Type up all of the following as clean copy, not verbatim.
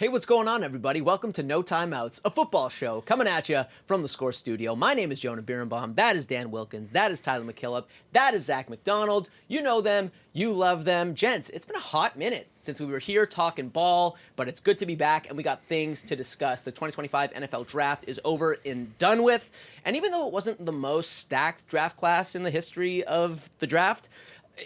Hey, what's going on, everybody? Welcome to No Timeouts, a football show coming at you from the Score Studio. My name is Jonah Birenbaum. That is Dan Wilkins. That is Tyler MacKillop. That is Zak McDonald. You know them. You love them. Gents, it's been a hot minute since we were here talking ball, but it's good to be back, and we got things to discuss. The 2025 NFL Draft is over and done with, and even though it wasn't the most stacked draft class in the history of the draft,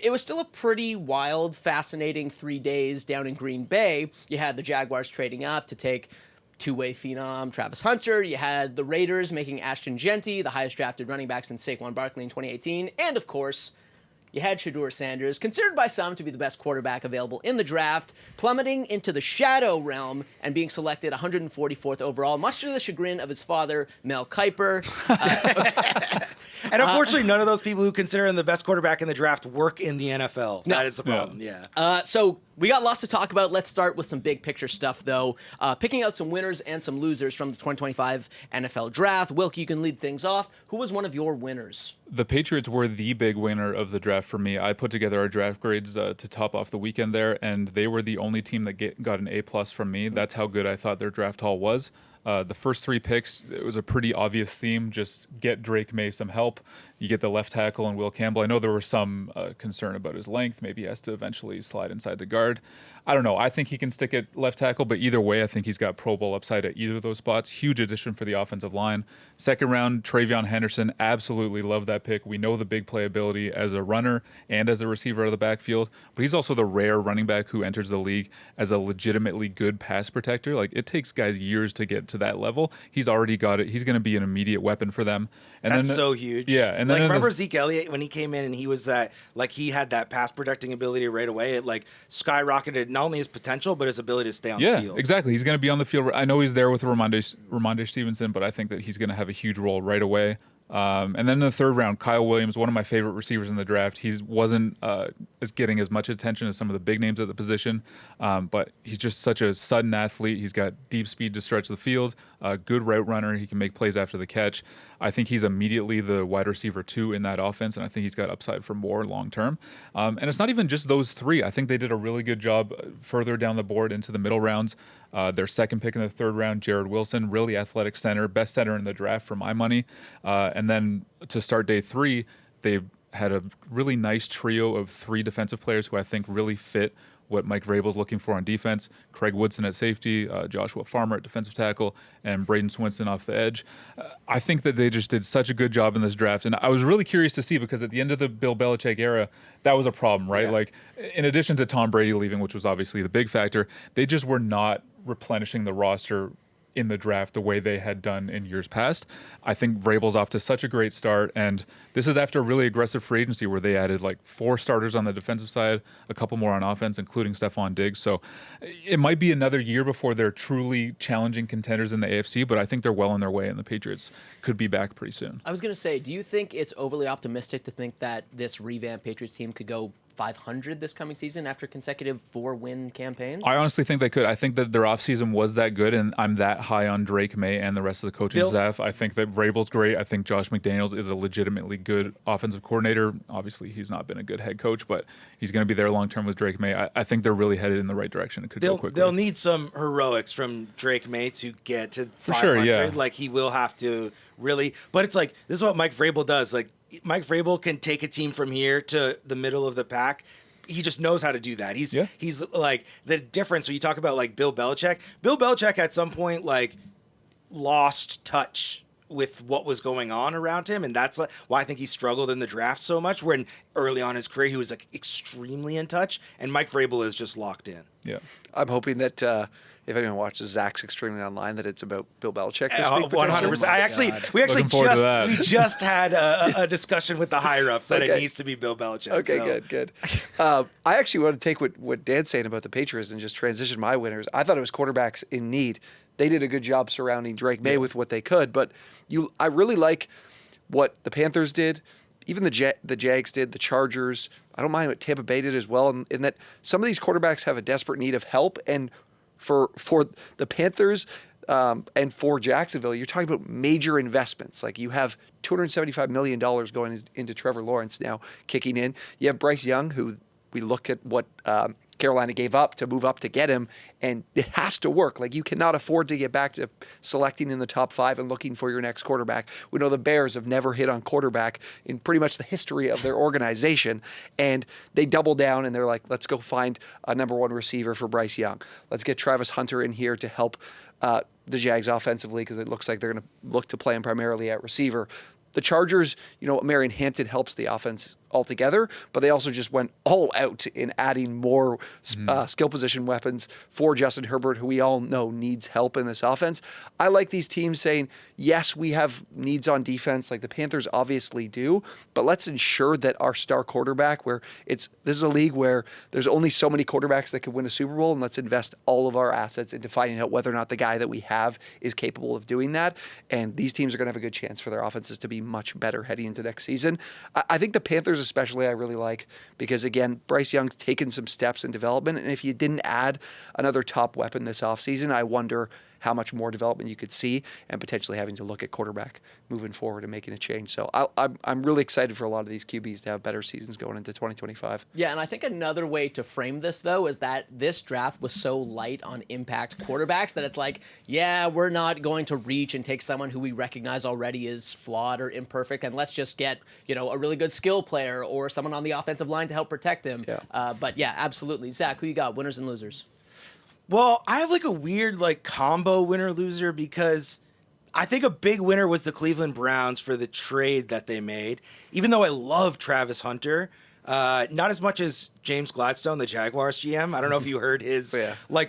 it was still a pretty wild, fascinating 3 days down in Green Bay. You had the Jaguars trading up to take two-way phenom Travis Hunter. You had the Raiders making Ashton Genty the highest drafted running back since Saquon Barkley in 2018. And, of course, you had Shedeur Sanders, considered by some to be the best quarterback available in the draft, plummeting into the shadow realm and being selected 144th overall, much to the chagrin of his father, Mel Kiper. And unfortunately, none of those people who consider him the best quarterback in the draft work in the NFL. No. That is the problem, yeah. So we got lots to talk about. Let's start with some big picture stuff, though. Picking out some winners and some losers from the 2025 NFL Draft. Wilk, you can lead things off. Who was one of your winners? The Patriots were the big winner of the draft for me. I put together our draft grades to top off the weekend there, and they were the only team that got an A+ from me. That's how good I thought their draft haul was. The first three picks, it was a pretty obvious theme. Just get Drake May some help. You get the left tackle and Will Campbell. I know there was some concern about his length. Maybe he has to eventually slide inside the guard. I don't know. I think he can stick at left tackle, but either way, I think he's got Pro Bowl upside at either of those spots. Huge addition for the offensive line. Second round, Travion Henderson. Absolutely love that pick. We know the big playability as a runner and as a receiver out of the backfield, but he's also the rare running back who enters the league as a legitimately good pass protector. Like, it takes guys years to get to that level. He's already got it. He's going to be an immediate weapon for them. And That's then, so huge. Yeah. And then remember Zeke Elliott when he came in and he was that, like, he had that pass protecting ability right away. It like skyrocketed not only his potential but his ability to stay on the field. Yeah, exactly. He's going to be on the field. I know he's there with Ramondre Stevenson, but I think that he's going to have a huge role right away. And then in the third round, Kyle Williams, one of my favorite receivers in the draft. He wasn't as getting as much attention as some of the big names at the position, but he's just such a sudden athlete. He's got deep speed to stretch the field, good route runner. He can make plays after the catch. I think he's immediately the wide receiver 2 in that offense, and I think he's got upside for more long term. And it's not even just those three. I think they did a really good job further down the board into the middle rounds. Their second pick in the third round, Jared Wilson, really athletic center, best center in the draft for my money. And then to start day 3, they had a really nice trio of 3 defensive players who I think really fit what Mike Vrabel's looking for on defense. Craig Woodson at safety, Joshua Farmer at defensive tackle, and Braden Swinson off the edge. I think that they just did such a good job in this draft. And I was really curious to see, because at the end of the Bill Belichick era, that was a problem, right? Yeah. Like, in addition to Tom Brady leaving, which was obviously the big factor, they just were not replenishing the roster in the draft the way they had done in years past. I think Vrabel's off to such a great start, and this is after a really aggressive free agency where they added like 4 starters on the defensive side, a couple more on offense, including Stephon Diggs. So it might be another year before they're truly challenging contenders in the AFC, but I think they're well on their way, and the Patriots could be back pretty soon. I was going to say, do you think it's overly optimistic to think that this revamped Patriots team could go 500 this coming season after consecutive 4-win campaigns? I honestly think they could. I think that their offseason was that good, and I'm that high on Drake May and the rest of the coaching staff. I think that Vrabel's great. I think Josh McDaniels is a legitimately good offensive coordinator. Obviously, he's not been a good head coach, but he's going to be there long-term with Drake May. I think they're really headed in the right direction. It could go quickly. They'll need some heroics from Drake May to get to 500. For sure, yeah. Like, he will have to really, but it's like, this is what Mike Vrabel does. Like, Mike Vrabel can take a team from here to the middle of the pack. He just knows how to do that. He's like, the difference when you talk about like Bill Belichick. Bill Belichick at some point like lost touch with what was going on around him, and that's why I think he struggled in the draft so much. When early on in his career he was like extremely in touch, and Mike Vrabel is just locked in. Yeah, I'm hoping that if anyone watches Zach's Extremely Online, that it's about Bill Belichick this week. 100%. We just had a discussion with the higher ups that it needs to be Bill Belichick. Okay, good. I actually want to take what Dan's saying about the Patriots and just transition my winners. I thought it was quarterbacks in need. They did a good job surrounding Drake May with what they could, but I really like what the Panthers did. Even the Jags did, the Chargers. I don't mind what Tampa Bay did as well, in that some of these quarterbacks have a desperate need of help. And for the Panthers and for Jacksonville, you're talking about major investments. Like, you have $275 million going into Trevor Lawrence now kicking in. You have Bryce Young, who we look at what Carolina gave up to move up to get him, and it has to work. Like, you cannot afford to get back to selecting in the top 5 and looking for your next quarterback. We know the Bears have never hit on quarterback in pretty much the history of their organization, and they double down and they're like, let's go find a number 1 receiver for Bryce Young. Let's get Travis Hunter in here to help the Jags offensively, because it looks like they're going to look to play him primarily at receiver. The Chargers, Marion Hampton helps the offense altogether, but they also just went all out in adding more skill position weapons for Justin Herbert, who we all know needs help in this offense. I like these teams saying, yes, we have needs on defense, like the Panthers obviously do, but let's ensure that our star quarterback, this is a league where there's only so many quarterbacks that could win a Super Bowl, and let's invest all of our assets into finding out whether or not the guy that we have is capable of doing that. And these teams are going to have a good chance for their offenses to be much better heading into next season. I think the Panthers especially I really like, because again, Bryce Young's taken some steps in development, and if you didn't add another top weapon this offseason, I wonder how much more development you could see, and potentially having to look at quarterback moving forward and making a change. So I'm really excited for a lot of these QBs to have better seasons going into 2025. Yeah, and I think another way to frame this, though, is that this draft was so light on impact quarterbacks that it's like, yeah, we're not going to reach and take someone who we recognize already is flawed or imperfect, and let's just get, a really good skill player or someone on the offensive line to help protect him. Yeah. But yeah, absolutely. Zach, who you got, winners and losers? Well, I have like a weird combo winner-loser, because I think a big winner was the Cleveland Browns for the trade that they made. Even though I love Travis Hunter, not as much as James Gladstone, the Jaguars GM. I don't know if you heard his,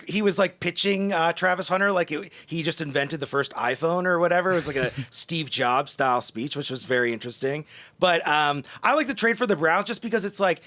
he was pitching Travis Hunter like he just invented the first iPhone or whatever. It was like a Steve Jobs style speech, which was very interesting. But I like the trade for the Browns just because it's like,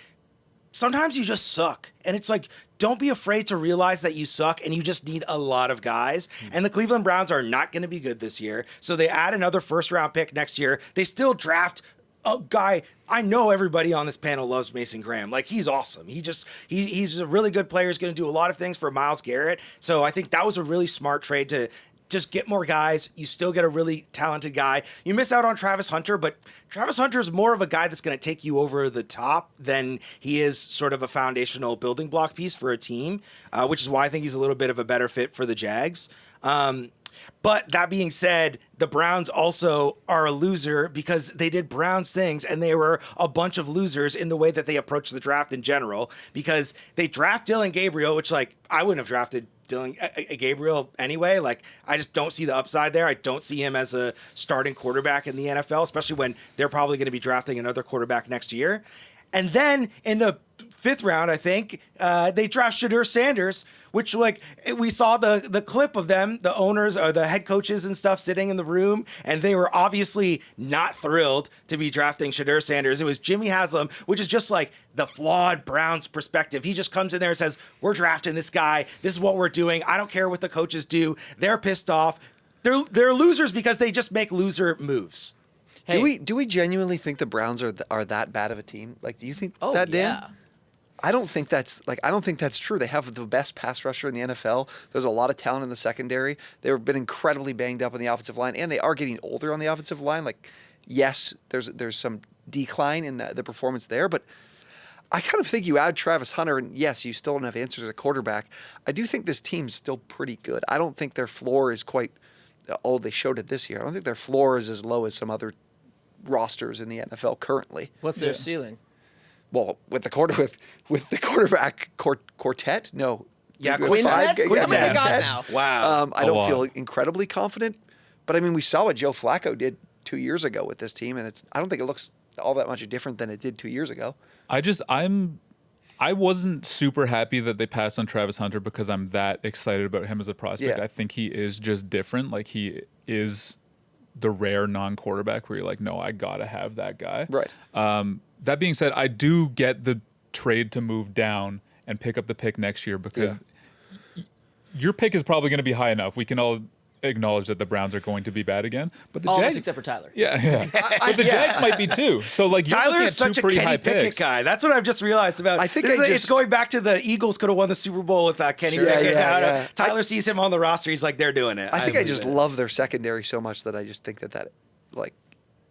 sometimes you just suck. And it's like, don't be afraid to realize that you suck, and you just need a lot of guys. And the Cleveland Browns are not going to be good this year. So they add another first-round pick next year. They still draft a guy. I know everybody on this panel loves Mason Graham. He's awesome. He's a really good player. He's going to do a lot of things for Myles Garrett. So I think that was a really smart trade to just get more guys. You still get a really talented guy. You miss out on Travis Hunter, but Travis Hunter is more of a guy that's going to take you over the top than he is sort of a foundational building block piece for a team, which is why I think he's a little bit of a better fit for the Jags. But that being said, the Browns also are a loser because they did Browns things, and they were a bunch of losers in the way that they approached the draft in general, because they draft Dylan Gabriel, which I wouldn't have drafted Dylan Gabriel anyway. I just don't see the upside there. I don't see him as a starting quarterback in the NFL, especially when they're probably going to be drafting another quarterback next year. And then in the 5th round, I think, they draft Shedeur Sanders, which we saw the clip of them, the owners or the head coaches and stuff sitting in the room, and they were obviously not thrilled to be drafting Shedeur Sanders. It was Jimmy Haslam, which is just the flawed Browns perspective. He just comes in there and says, we're drafting this guy. This is what we're doing. I don't care what the coaches do. They're pissed off. They're losers because they just make loser moves. Hey. Do we genuinely think the Browns are that bad of a team? Do you think that, Dan? Yeah. I don't think that's true. They have the best pass rusher in the NFL. There's a lot of talent in the secondary. They've been incredibly banged up on the offensive line, and they are getting older on the offensive line. Yes, there's some decline in the performance there, but I kind of think you add Travis Hunter, and yes, you still don't have answers at quarterback. I do think this team's still pretty good. I don't think their floor is quite. They showed it this year. I don't think their floor is as low as some other rosters in the NFL currently. What's their ceiling? Well, with the quarterback quartet, no. Yeah, Quintet? How many they got now? Wow. I don't feel incredibly confident, but we saw what Joe Flacco did 2 years ago with this team, and I don't think it looks all that much different than it did 2 years ago. I wasn't super happy that they passed on Travis Hunter because I'm that excited about him as a prospect. Yeah. I think he is just different. He is the rare non-quarterback where you're like, no, I gotta have that guy. Right. That being said, I do get the trade to move down and pick up the pick next year because your pick is probably going to be high enough. We can all acknowledge that the Browns are going to be bad again, but the All of Jags, us except for Tyler. yeah. But the Jags might be too. So you're Tyler is such a Kenny Pickett guy. That's what I've just realized about. I think it's going back to the Eagles could have won the Super Bowl with Kenny Pickett. Yeah. Tyler sees him on the roster. He's like, they're doing it. I think I just love their secondary so much that I just think that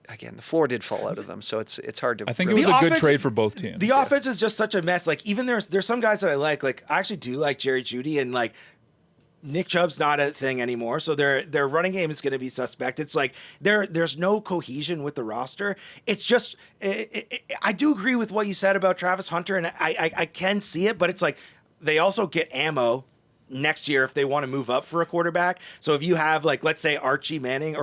again, the floor did fall out of them, so it's hard to. I think really- it was The a good offense- trade for both teams. The offense is just such a mess. Like even there's some guys that I like. Like I actually do like Jerry Jeudy, and like Nick Chubb's not a thing anymore. So their running game is going to be suspect. It's like there's no cohesion with the roster. It's just I do agree with what you said about Travis Hunter, and I can see it, but it's like they also get ammo next year if they want to move up for a quarterback. So if you have like, let's say Arch Manning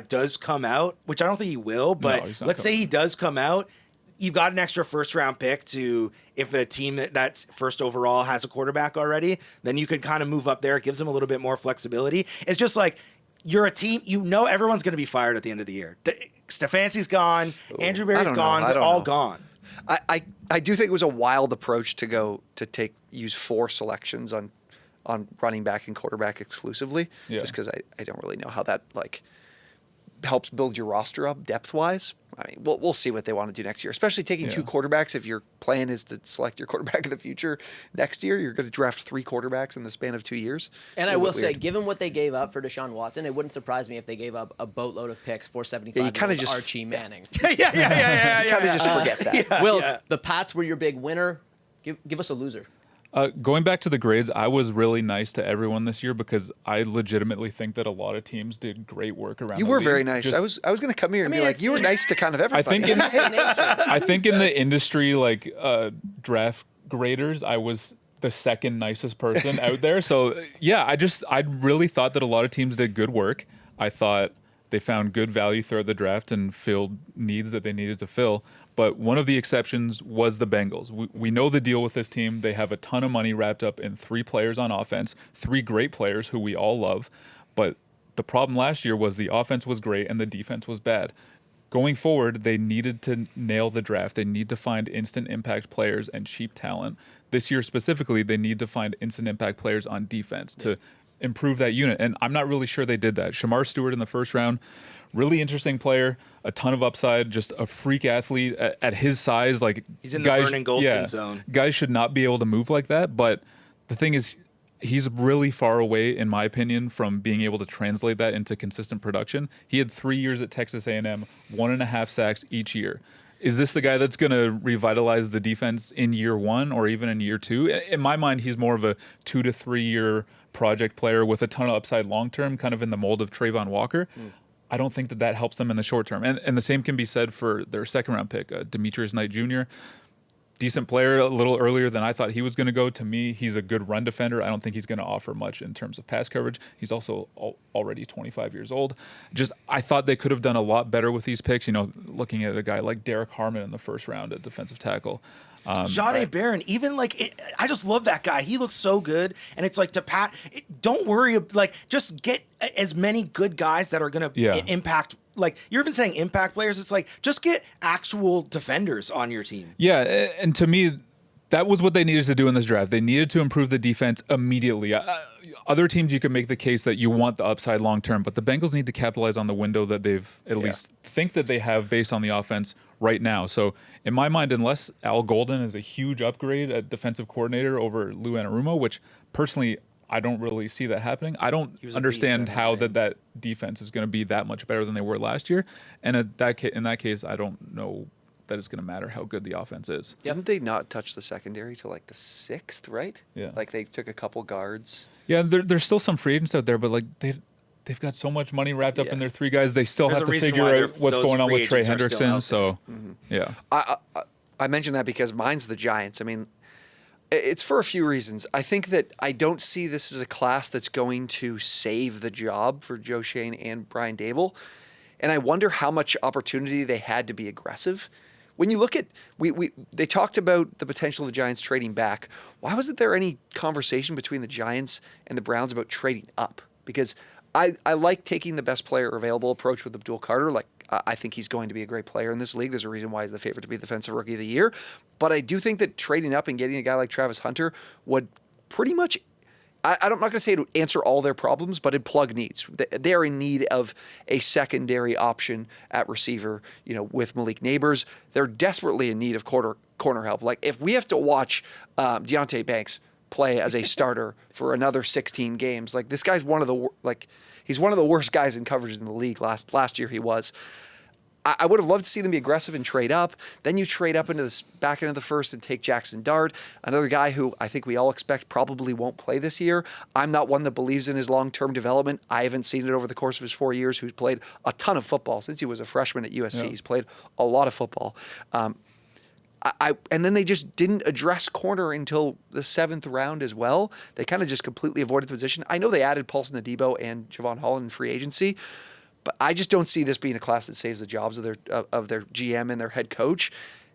does come out, which I don't think he will, but let's say he does come out, you've got an extra first round pick to, if a team that's first overall has a quarterback already, then you could kind of move up there. It gives them a little bit more flexibility. It's just like you're a team, everyone's going to be fired at the end of the year. Stefanski's gone. Andrew Berry's gone. They're all gone. I do think it was a wild approach to use 4 selections on running back and quarterback exclusively, just because I don't really know how that like helps build your roster up depth wise. I mean, we'll see what they want to do next year, especially taking 2 quarterbacks. If your plan is to select your quarterback of the future next year, you're going to draft 3 quarterbacks in the span of 2 years. And I will say, given what they gave up for Deshaun Watson, it wouldn't surprise me if they gave up a boatload of picks for 75 Archie Manning. Yeah. You kind of just forget that. Wilk, the Pats were your big winner. Give us a loser. Going back to the grades, I was really nice to everyone this year because I legitimately think that a lot of teams did great work around. You the were league. very nice. I was going to come here and be like, you were nice to kind of everybody. I think in the industry like draft graders, I was the second nicest person out there. So yeah, I really thought that a lot of teams did good work. I thought they found good value throughout the draft and filled needs that they needed to fill. But one of the exceptions was the Bengals. We know the deal with this team. They have a ton of money wrapped up in 3 players on offense, 3 great players who we all love. But the problem last year was the offense was great and the defense was bad. Going forward, they needed to nail the draft. They need to find instant impact players and cheap talent. This year specifically, they need to find instant impact players on defense to improve that unit. And I'm not really sure they did that. Shamar Stewart in the first round, really interesting player, a ton of upside, just a freak athlete at his size. Like he's in the Vernon Golston zone. Guys should not be able to move like that. But the thing is, he's really far away, in my opinion, from being able to translate that into consistent production. He had 3 years at Texas A&M, 1.5 sacks each year. Is this the guy that's going to revitalize the defense in year 1 or even in year 2? In my mind, he's more of a 2 to 3 year project player with a ton of upside long term, kind of in the mold of Trayvon Walker. I don't think that helps them in the short term. And the same can be said for their second round pick, Demetrius Knight Jr. Decent player, a little earlier than I thought he was going to go. To me, he's a good run defender. I don't think he's going to offer much in terms of pass coverage. He's also already 25 years old. I thought they could have done a lot better with these picks. Looking at a guy like Derek Harmon in the first round at defensive tackle. Jahdae Barron, even I just love that guy. He looks so good, and it's like don't worry, like just get as many good guys that are going to impact. Like you're even saying impact players. It's like just get actual defenders on your team. Yeah, and to me, that was what they needed to do in this draft. They needed to improve the defense immediately. Other teams, you can make the case that you want the upside long term, but the Bengals need to capitalize on the window that they've at least think that they have based on the offense right now. So in my mind, unless Al Golden is a huge upgrade at defensive coordinator over Lou Anarumo, which personally I don't really see that happening. I don't understand how that defense is going to be that much better than they were last year. And in that case, I don't know that it's going to matter how good the offense is. Didn't they not touch the secondary till like the 6th, right? Yeah. Like they took a couple guards. Yeah, there's still some free agents out there, but like they've got so much money wrapped up in their 3 guys. They still have to figure out what's going on with Trey Hendrickson. So, yeah. I mentioned that because mine's the Giants. I mean, it's for a few reasons. I think that I don't see this as a class that's going to save the job for Joe Schoen and Brian Daboll. And I wonder how much opportunity they had to be aggressive. When you look at, they talked about the potential of the Giants trading back. Why wasn't there any conversation between the Giants and the Browns about trading up? Because I like taking the best player available approach with Abdul Carter. Like, I think he's going to be a great player in this league. There's a reason why he's the favorite to be Defensive Rookie of the Year. But I do think that trading up and getting a guy like Travis Hunter would pretty much, I'm not going to say it would answer all their problems, but it'd plug needs. They are in need of a secondary option at receiver, with Malik Neighbors. They're desperately in need of corner help. Like, if we have to watch Deonte Banks play as a starter for another 16 games, like, this guy's he's one of the worst guys in coverage in the league. Last year he was. I would have loved to see them be aggressive and trade up. Then you trade up into the back end of the first and take Jackson Dart, another guy who I think we all expect probably won't play this year. I'm not one that believes in his long-term development. I haven't seen it over the course of his 4 years, who's played a ton of football since he was a freshman at USC. He's played a lot of football. And then they just didn't address corner until the 7th round as well. They kind of just completely avoided the position. I know they added Paulson Adebo and Javon Holland in free agency, but I just don't see this being a class that saves the jobs of their GM and their head coach.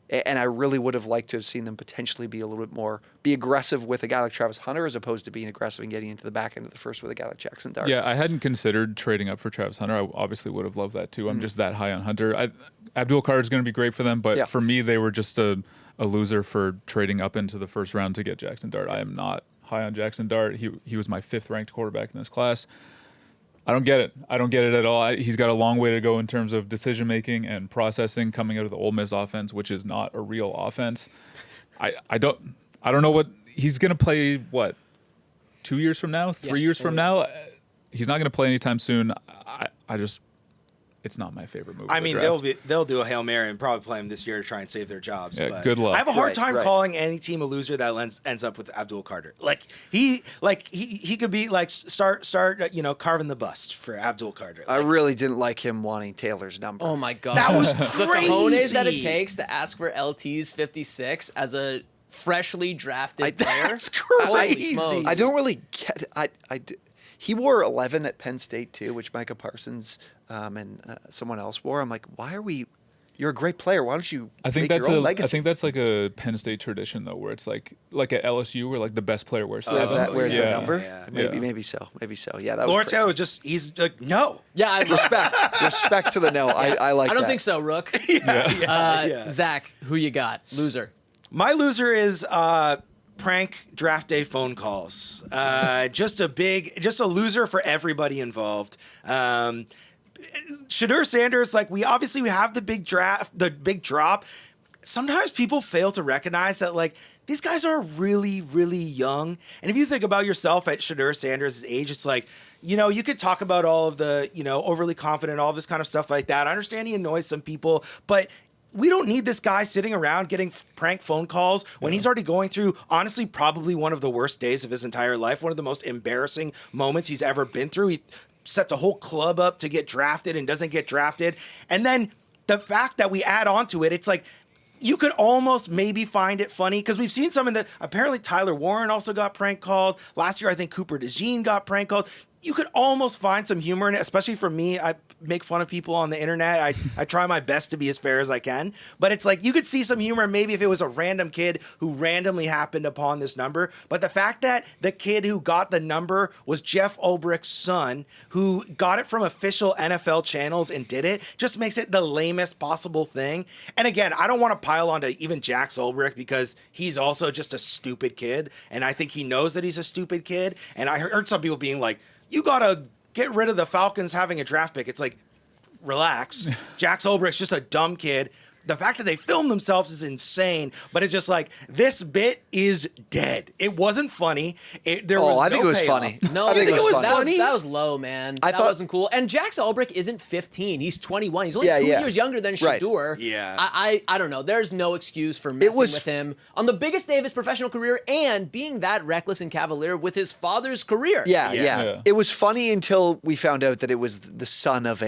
And I really would have liked to have seen them potentially be a little bit more, be aggressive with a guy like Travis Hunter as opposed to being aggressive and getting into the back end of the first with a guy like Jackson Dart. Yeah, I hadn't considered trading up for Travis Hunter. I obviously would have loved that too. I'm just that high on Hunter. Abdul Carter is going to be great for them, but for me, they were just a loser for trading up into the first round to get Jackson Dart. I am not high on Jackson Dart. He was my 5th ranked quarterback in this class. I don't get it. I don't get it at all. He's got a long way to go in terms of decision making and processing coming out of the Ole Miss offense, which is not a real offense. I don't know what he's going to play. What, 2 years from now, 3 years from now? He's not going to play anytime soon. It's not my favorite move. I mean, they'll do a Hail Mary and probably play him this year to try and save their jobs. Yeah, but good luck. I have a hard time calling any team a loser that ends up with Abdul Carter. He could be start carving the bust for Abdul Carter. I really didn't like him wanting Taylor's number. Oh my god, that was the crazy. cojones that it takes to ask for LT's 56 as a freshly drafted player. That's crazy. Holy smokes. I don't really get it. He wore 11 at Penn State too, which Micah Parsons and someone else wore. I'm like, why are we? You're a great player. Why don't you make your own legacy? I think that's like a Penn State tradition though, where it's like at LSU where like the best player wears 7. Wears that number? Yeah. Maybe so. Yeah, that was Lawrence crazy. Taylor he's like, no. Yeah, I Respect to the no. I like that. I don't think so, Rook. Zach, who you got? Loser. My loser is prank draft day phone calls. Just a loser for everybody involved. Shedeur Sanders, we have the big drop. Sometimes people fail to recognize that these guys are really, really young. And if you think about yourself at Shedeur Sanders' age, it's you could talk about all of the, overly confident, all this kind of stuff like that. I understand he annoys some people, but we don't need this guy sitting around getting prank phone calls when he's already going through, honestly, probably one of the worst days of his entire life, one of the most embarrassing moments he's ever been through. He sets a whole club up to get drafted and doesn't get drafted. And then the fact that we add on to it, it's you could almost maybe find it funny because we've seen some apparently Tyler Warren also got prank called. Last year, I think Cooper DeJean got prank called. You could almost find some humor in it, especially for me. I make fun of people on the internet. I try my best to be as fair as I can. But it's you could see some humor maybe if it was a random kid who randomly happened upon this number. But the fact that the kid who got the number was Jeff Ulbricht's son, who got it from official NFL channels and did it, just makes it the lamest possible thing. And again, I don't want to pile onto even Jax Ulbricht because he's also just a stupid kid. And I think he knows that he's a stupid kid. And I heard some people being like, you got to get rid of the Falcons having a draft pick. It's relax. Jax Ulbricht's just a dumb kid. The fact that they filmed themselves is insane, but it's just this bit is dead. It wasn't funny. I think it was funny. No, I think it was funny. That was low, man. That wasn't cool. And Jax Ulbricht isn't 15. He's 21. He's only 2 years younger than Shedeur. Right. Yeah. I don't know. There's no excuse for messing with him on the biggest day of his professional career and being that reckless and cavalier with his father's career. Yeah. It was funny until we found out that it was the son of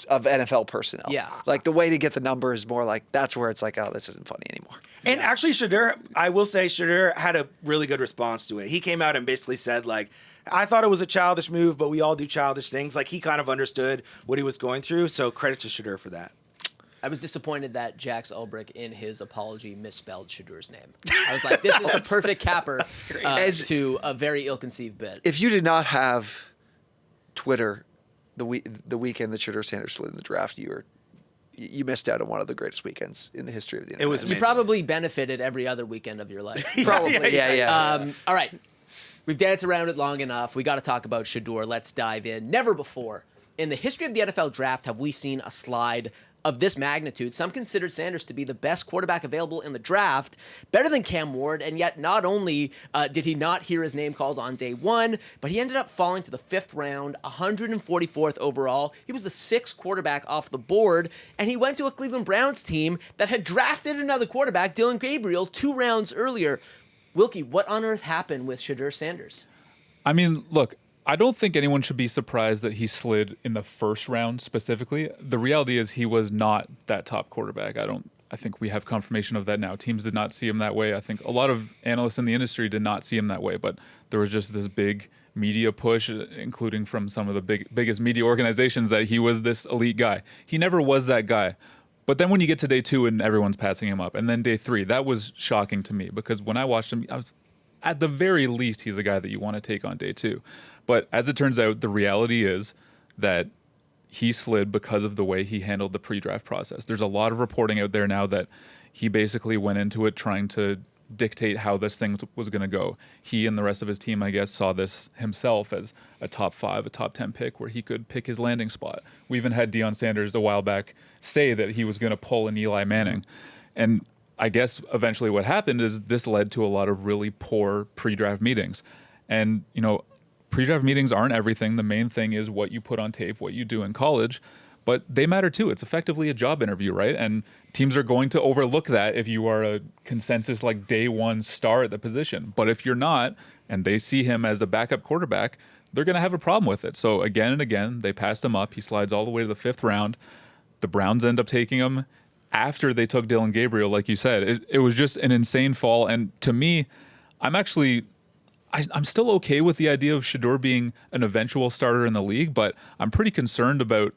NFL personnel. Yeah. The way to get the number is more that's where it's oh, this isn't funny anymore. And actually, Shedeur, I will say Shedeur had a really good response to it. He came out and basically said, I thought it was a childish move, but we all do childish things. He kind of understood what he was going through. So credit to Shedeur for that. I was disappointed that Jax Ulbricht in his apology misspelled Shedeur's name. I was like, this is the perfect capper to a very ill-conceived bit. If you did not have Twitter the weekend that Shedeur Sanders slid in the draft, you missed out on one of the greatest weekends in the history of the internet. It was amazing. You probably benefited every other weekend of your life. Probably, yeah. All right, we've danced around it long enough. We got to talk about Shedeur. Let's dive in. Never before in the history of the NFL draft have we seen a slide of this magnitude. Some considered Sanders to be the best quarterback available in the draft, better than Cam Ward, and yet not only did he not hear his name called on day one, but he ended up falling to the 5th round, 144th overall. He was the 6th quarterback off the board, and he went to a Cleveland Browns team that had drafted another quarterback, Dylan Gabriel, 2 rounds earlier. Wilkie, what on earth happened with Shedeur Sanders? I mean, look, I don't think anyone should be surprised that he slid in the 1st round specifically. The reality is he was not that top quarterback. I think we have confirmation of that now. Teams did not see him that way. I think a lot of analysts in the industry did not see him that way, but there was just this big media push, including from some of the biggest media organizations, that he was this elite guy. He never was that guy. But then when you get to day 2 and everyone's passing him up, and then day 3, that was shocking to me, because when I watched him, at the very least, he's a guy that you want to take on day 2. But as it turns out, the reality is that he slid because of the way he handled the pre-draft process. There's a lot of reporting out there now that he basically went into it trying to dictate how this thing was going to go. He and the rest of his team, I guess, saw this himself as a top 5, a top 10 pick where he could pick his landing spot. We even had Deion Sanders a while back say that he was going to pull an Eli Manning. And I guess eventually what happened is this led to a lot of really poor pre-draft meetings. And, pre-draft meetings aren't everything. The main thing is what you put on tape, what you do in college, but they matter too. It's effectively a job interview, right? And teams are going to overlook that if you are a consensus like day 1 star at the position. But if you're not, and they see him as a backup quarterback, they're going to have a problem with it. So again and again, they passed him up. He slides all the way to the 5th round. The Browns end up taking him after they took Dylan Gabriel, like you said. It was just an insane fall. And to me, I'm still okay with the idea of Shedeur being an eventual starter in the league, but I'm pretty concerned about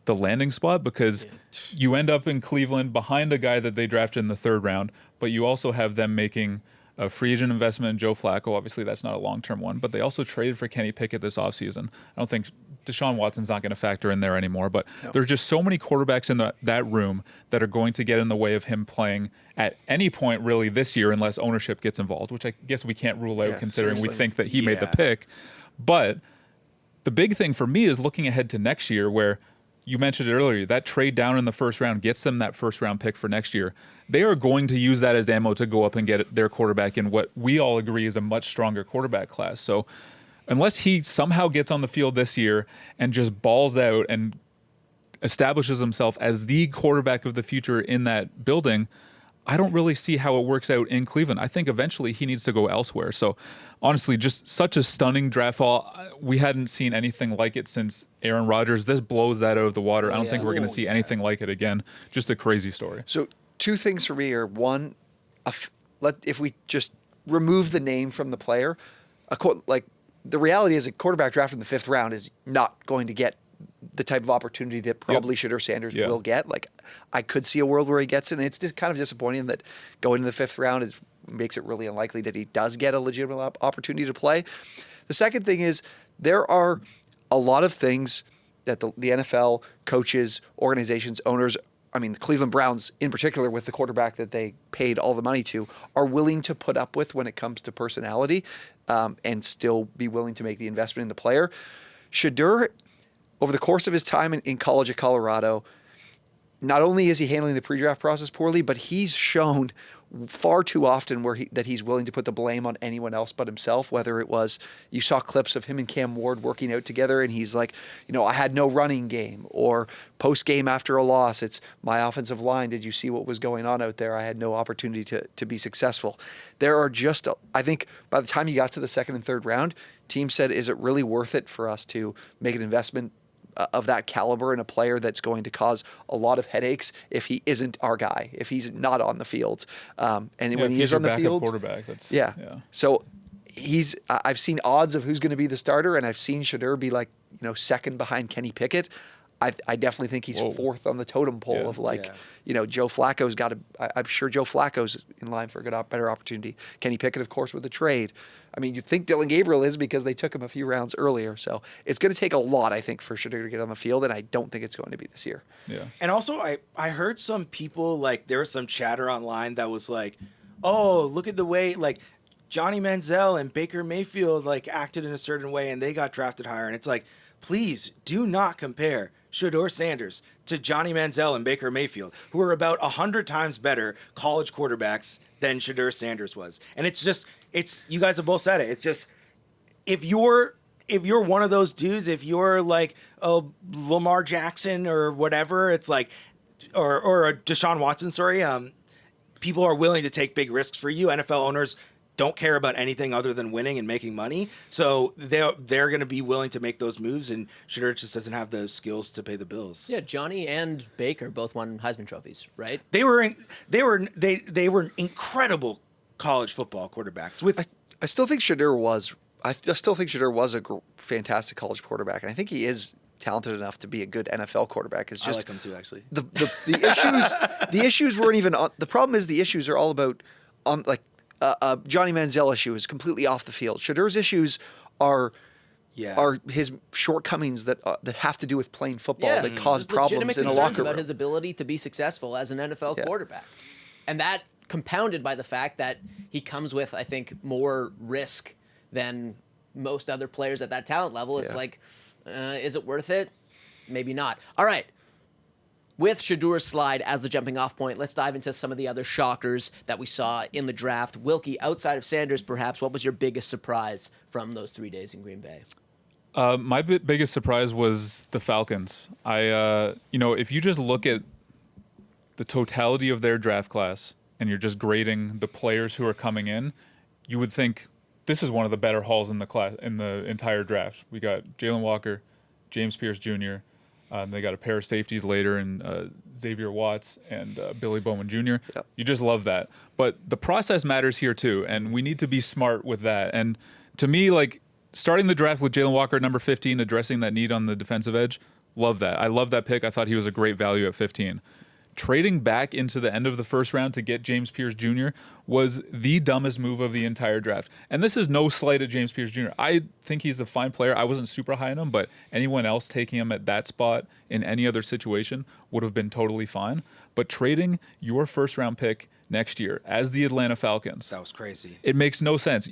the landing spot, because you end up in Cleveland behind a guy that they drafted in the 3rd round, but you also have them making a free agent investment in Joe Flacco. Obviously, that's not a long-term one, but they also traded for Kenny Pickett this offseason. I don't think Deshaun Watson's not going to factor in there anymore, but there's just so many quarterbacks in that room that are going to get in the way of him playing at any point really this year, unless ownership gets involved, which I guess we can't rule out considering we think that he made the pick. But the big thing for me is looking ahead to next year, where you mentioned it earlier, that trade down in the 1st round gets them that 1st round pick for next year. They are going to use that as ammo to go up and get their quarterback in what we all agree is a much stronger quarterback class. So unless he somehow gets on the field this year and just balls out and establishes himself as the quarterback of the future in that building, I don't really see how it works out in Cleveland. I think eventually he needs to go elsewhere. So honestly, just such a stunning draft fall. We hadn't seen anything like it since Aaron Rodgers. This blows that out of the water. I don't think we're going to see anything like it again. Just a crazy story. So 2 things for me are, one, if we just remove the name from the player, the reality is a quarterback drafted in the 5th round is not going to get the type of opportunity that probably Shedeur Sanders will get. Like, I could see a world where he gets it, and it's just kind of disappointing that going to the 5th round makes it really unlikely that he does get a legitimate opportunity to play. The second thing is, there are a lot of things that the NFL, coaches, organizations, owners, the Cleveland Browns in particular, with the quarterback that they paid all the money to, are willing to put up with when it comes to personality, and still be willing to make the investment in the player. Shedeur, over the course of his time in college at Colorado, not only is he handling the pre-draft process poorly, but he's shown far too often that he's willing to put the blame on anyone else but himself. Whether it was, you saw clips of him and Cam Ward working out together, and he's like, I had no running game, or post-game after a loss, it's my offensive line. Did you see what was going on out there? I had no opportunity to be successful. There are just, I think by the time you got to the 2nd and 3rd round, teams said, is it really worth it for us to make an investment of that caliber in a player that's going to cause a lot of headaches if he isn't our guy, if he's not on the field, and when he's on the field, quarterback. So I've seen odds of who's going to be the starter, and I've seen Shedeur be 2nd behind Kenny Pickett. I definitely think he's 4th on the totem pole of Joe Flacco's got to. I'm sure Joe Flacco's in line for a better opportunity. Kenny Pickett, of course, with the trade. You'd think Dylan Gabriel is, because they took him a few rounds earlier. So it's going to take a lot, I think, for Shedeur to get on the field, and I don't think it's going to be this year. Yeah. And also, I heard some people, there was some chatter online that was like, oh, look at the way, Johnny Manziel and Baker Mayfield like acted in a certain way and they got drafted higher. And it's like, please do not compare Shedeur Sanders to Johnny Manziel and Baker Mayfield, who are about 100 times better college quarterbacks than Shedeur Sanders was. And it's just, you guys have both said it. It's just, if you're one of those dudes, if you're like a Lamar Jackson or whatever, it's like, or a Deshaun Watson, sorry, people are willing to take big risks for you. NFL owners don't care about anything other than winning and making money. So they're going to be willing to make those moves, and Shedeur just doesn't have the skills to pay the bills. Yeah, Johnny and Baker both won Heisman trophies, right? They were incredible college football quarterbacks. I still think Shedeur was a fantastic college quarterback, and I think he is talented enough to be a good NFL quarterback. It's just I like him too, actually. The issues weren't even on. The problem is the issues are all about Johnny Manziel issue is completely off the field. Shedeur's issues are his shortcomings that have to do with playing football that cause problems in a locker room. About his ability to be successful as an NFL quarterback, and that compounded by the fact that he comes with, I think, more risk than most other players at that talent level. It's like, is it worth it? Maybe not. All right. With Shedeur's slide as the jumping off point, let's dive into some of the other shockers that we saw in the draft. Wilkie, outside of Sanders, perhaps, what was your biggest surprise from those 3 days in Green Bay? My biggest surprise was the Falcons. If you just look at the totality of their draft class and you're just grading the players who are coming in, you would think this is one of the better hauls in the class in the entire draft. We got Jalen Walker, James Pierce Jr. They got a pair of safeties later in Xavier Watts and Billy Bowman Jr. Yep. You just love that. But the process matters here too, and we need to be smart with that. And to me, like starting the draft with Jalen Walker at number 15, addressing that need on the defensive edge, love that. I love that pick. I thought he was a great value at 15. Trading back into the end of the first round to get James Pierce Jr. was the dumbest move of the entire draft. And this is no slight at James Pierce Jr. I think he's a fine player. I wasn't super high on him, but anyone else taking him at that spot in any other situation would have been totally fine. But trading your first round pick next year as the Atlanta Falcons. That was crazy. It makes no sense.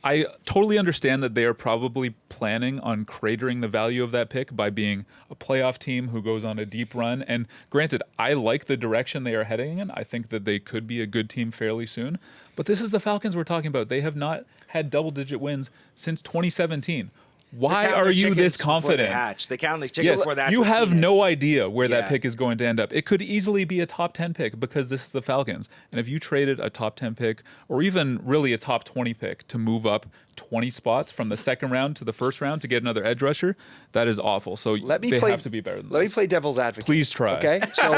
I totally understand that they are probably planning on cratering the value of that pick by being a playoff team who goes on a deep run. And granted, I like the direction they are heading in. I think that they could be a good team fairly soon. But this is the Falcons we're talking about. They have not had double-digit wins since 2017. Why are you this confident? They count the chickens before the hatch. You have no idea where that pick is going to end up. It could easily be a top 10 pick because this is the Falcons. And if you traded a top 10 pick or even really a top 20 pick to move up 20 spots from the second round to the first round to get another edge rusher, that is awful. So they have to be better than Let me play devil's advocate. Please try. Okay? So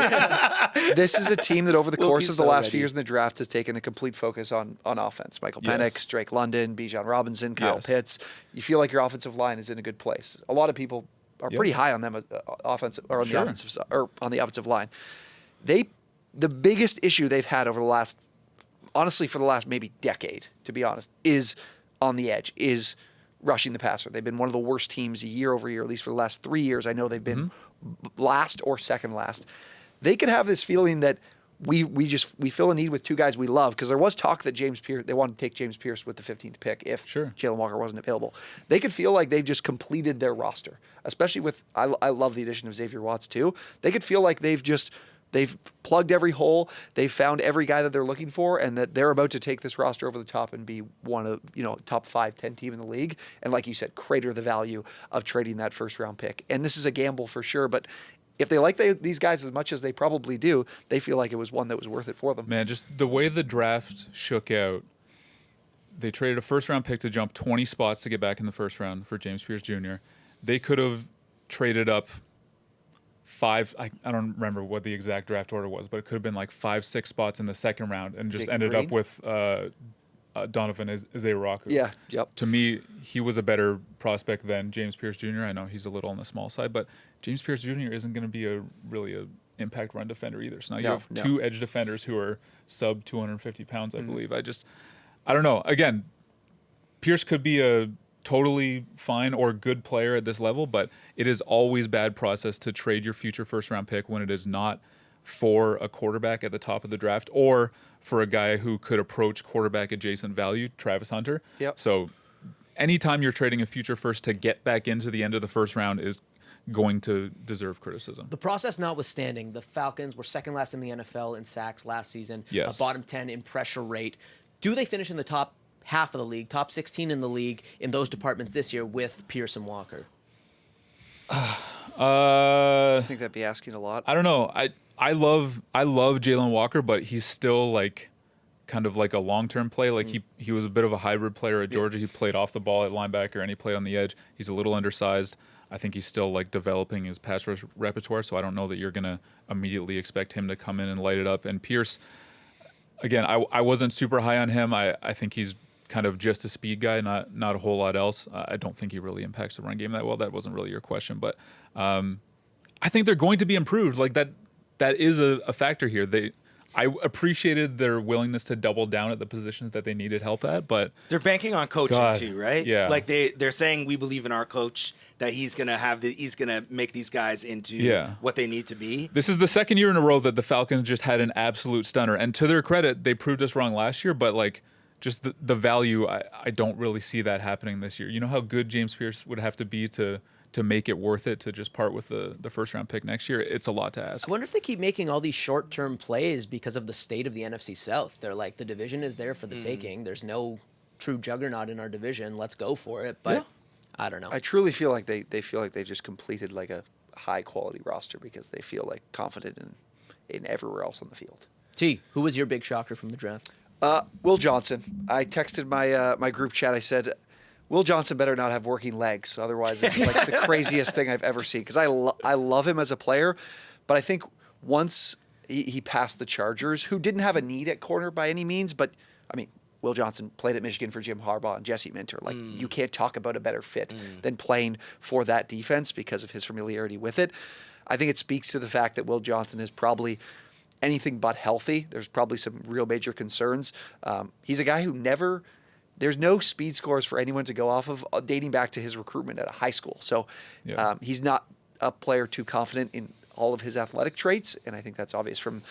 this is a team that over the course of the last few years in the draft has taken a complete focus on offense. Michael Penix, Drake London, Bijan Robinson, Kyle Pitts. You feel like your offensive line is in a good place. A lot of people are pretty high on them as offensive or on the offensive side, or on the offensive line. The biggest issue they've had over the last, honestly, for the last maybe decade, to be honest, is on the edge, is rushing the passer. They've been one of the worst teams year over year, at least for the last 3 years. I know they've been last or second last. They could have this feeling that we fill a need with two guys we love, because there was talk that they wanted to take James Pierce with the 15th pick if Jalen Walker wasn't available. They could feel like they've just completed their roster, especially with I love the addition of Xavier Watts too. They could feel like they've plugged every hole, they've found every guy that they're looking for, and that they're about to take this roster over the top and be one of top 5-10 team in the league. And like you said, crater the value of trading that first round pick. And this is a gamble for sure, but if they like these guys as much as they probably do, they feel like it was one that was worth it for them. Man, just the way the draft shook out, they traded a first-round pick to jump 20 spots to get back in the first round for James Pierce Jr. They could have traded up 5. I don't remember what the exact draft order was, but it could have been like 5-6 spots in the second round and just ended up with Donovan Izayaraku. Yeah, yep. To me, he was a better prospect than James Pierce Jr. I know he's a little on the small side, but James Pierce Jr. isn't going to be really a impact run defender either. So now you have two edge defenders who are sub 250 pounds, I believe. I don't know. Again, Pierce could be a totally fine or good player at this level, but it is always bad process to trade your future first round pick when it is not for a quarterback at the top of the draft or for a guy who could approach quarterback adjacent value, Travis Hunter. Yep. So anytime you're trading a future first to get back into the end of the first round is going to deserve criticism. The process notwithstanding, the Falcons were second last in the NFL in sacks last season, Yes. bottom 10 in pressure rate. Do they finish in the top half of the league, top 16 in the league in those departments this year with Pierce and Walker? I think that'd be asking a lot. I don't know. I love Jalen Walker, but he's still like kind of like a long-term play. Like he was a bit of a hybrid player at Georgia. He played off the ball at linebacker and he played on the edge. He's a little undersized. I think he's still like developing his pass rush repertoire, so I don't know that you're going to immediately expect him to come in and light it up. And Pierce, again, I wasn't super high on him. I think he's kind of just a speed guy, not a whole lot else. I don't think he really impacts the run game that well. That wasn't really your question, but I think they're going to be improved. Like that is a factor here. I appreciated their willingness to double down at the positions that they needed help at, but they're banking on coaching too, right? Yeah. Like they're saying we believe in our coach, that he's gonna make these guys into what they need to be. This is the second year in a row that the Falcons just had an absolute stunner. And to their credit, they proved us wrong last year, but like just the value, I don't really see that happening this year. You know how good James Pierce would have to be to make it worth it to just part with the first round pick next year? It's a lot to ask. I wonder if they keep making all these short-term plays because of the state of the NFC South. They're like, the division is there for the taking. There's no true juggernaut in our division. Let's go for it. But I don't know. I truly feel like they feel like they've just completed like a high quality roster because they feel like confident in everywhere else on the field. T, who was your big shocker from the draft? Will Johnson. I texted my group chat. I said, Will Johnson better not have working legs. Otherwise, it's like the craziest thing I've ever seen. Because I love him as a player, but I think once he passed the Chargers, who didn't have a need at corner by any means, but I mean, Will Johnson played at Michigan for Jim Harbaugh and Jesse Minter. Like, you can't talk about a better fit than playing for that defense because of his familiarity with it. I think it speaks to the fact that Will Johnson is probably anything but healthy. There's probably some real major concerns. He's a guy who there's no speed scores for anyone to go off of dating back to his recruitment at a high school. So he's not a player too confident in all of his athletic traits, and I think that's obvious from